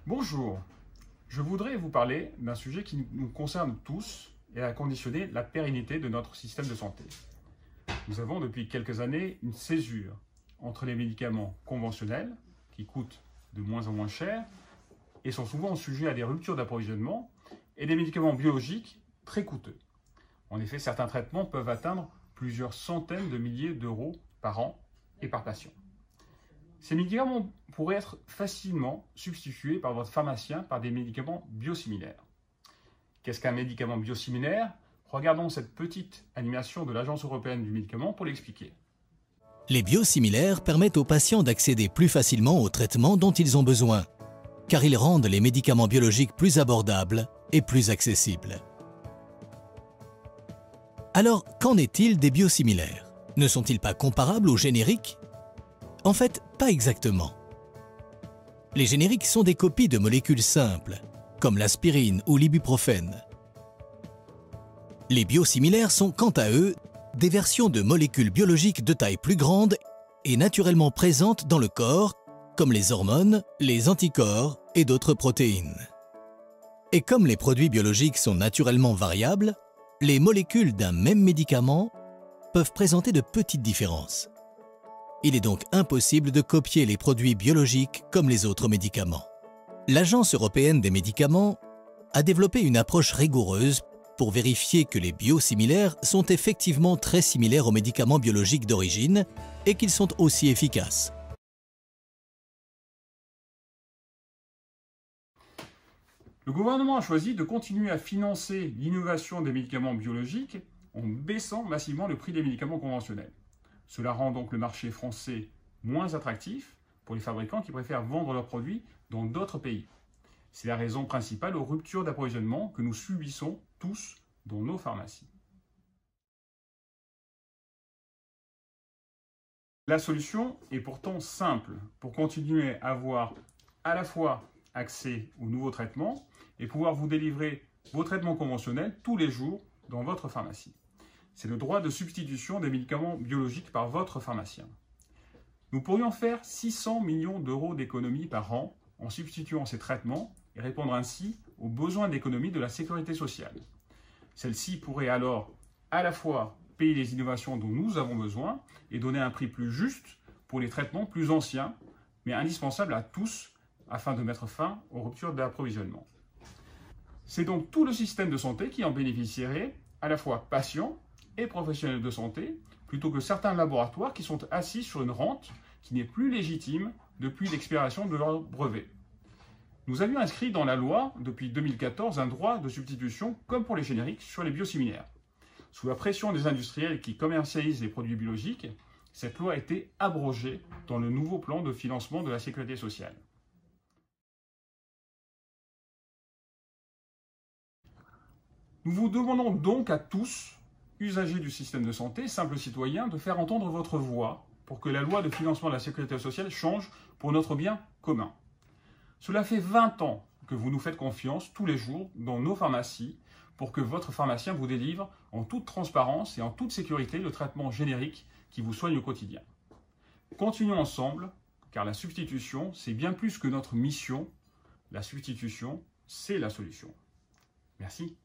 Bonjour, je voudrais vous parler d'un sujet qui nous concerne tous et a conditionné la pérennité de notre système de santé. Nous avons depuis quelques années une césure entre les médicaments conventionnels, qui coûtent de moins en moins cher et sont souvent sujets à des ruptures d'approvisionnement, et des médicaments biologiques très coûteux. En effet, certains traitements peuvent atteindre plusieurs centaines de milliers d'euros par an et par patient. Ces médicaments pourraient être facilement substitués par votre pharmacien par des médicaments biosimilaires. Qu'est-ce qu'un médicament biosimilaire? Regardons cette petite animation de l'Agence européenne du médicament pour l'expliquer. Les biosimilaires permettent aux patients d'accéder plus facilement aux traitements dont ils ont besoin, car ils rendent les médicaments biologiques plus abordables et plus accessibles. Alors, qu'en est-il des biosimilaires? Ne sont-ils pas comparables aux génériques? En fait, pas exactement. Les génériques sont des copies de molécules simples, comme l'aspirine ou l'ibuprofène. Les biosimilaires sont, quant à eux, des versions de molécules biologiques de taille plus grande et naturellement présentes dans le corps, comme les hormones, les anticorps et d'autres protéines. Et comme les produits biologiques sont naturellement variables, les molécules d'un même médicament peuvent présenter de petites différences. Il est donc impossible de copier les produits biologiques comme les autres médicaments. L'Agence européenne des médicaments a développé une approche rigoureuse pour vérifier que les biosimilaires sont effectivement très similaires aux médicaments biologiques d'origine et qu'ils sont aussi efficaces. Le gouvernement a choisi de continuer à financer l'innovation des médicaments biologiques en baissant massivement le prix des médicaments conventionnels. Cela rend donc le marché français moins attractif pour les fabricants qui préfèrent vendre leurs produits dans d'autres pays. C'est la raison principale aux ruptures d'approvisionnement que nous subissons tous dans nos pharmacies. La solution est pourtant simple pour continuer à avoir à la fois accès aux nouveaux traitements et pouvoir vous délivrer vos traitements conventionnels tous les jours dans votre pharmacie. C'est le droit de substitution des médicaments biologiques par votre pharmacien. Nous pourrions faire 600 millions d'euros d'économies par an en substituant ces traitements et répondre ainsi aux besoins d'économie de la sécurité sociale. Celle-ci pourrait alors à la fois payer les innovations dont nous avons besoin et donner un prix plus juste pour les traitements plus anciens, mais indispensables à tous afin de mettre fin aux ruptures d'approvisionnement. C'est donc tout le système de santé qui en bénéficierait, à la fois patients et professionnels de santé, plutôt que certains laboratoires qui sont assis sur une rente qui n'est plus légitime depuis l'expiration de leur brevet. Nous avions inscrit dans la loi, depuis 2014, un droit de substitution, comme pour les génériques, sur les biosimilaires. Sous la pression des industriels qui commercialisent les produits biologiques, cette loi a été abrogée dans le nouveau plan de financement de la sécurité sociale. Nous vous demandons donc à tous, usagers du système de santé, simples citoyens, de faire entendre votre voix pour que la loi de financement de la sécurité sociale change pour notre bien commun. Cela fait 20 ans que vous nous faites confiance tous les jours dans nos pharmacies pour que votre pharmacien vous délivre en toute transparence et en toute sécurité le traitement générique qui vous soigne au quotidien. Continuons ensemble, car la substitution, c'est bien plus que notre mission. La substitution, c'est la solution. Merci.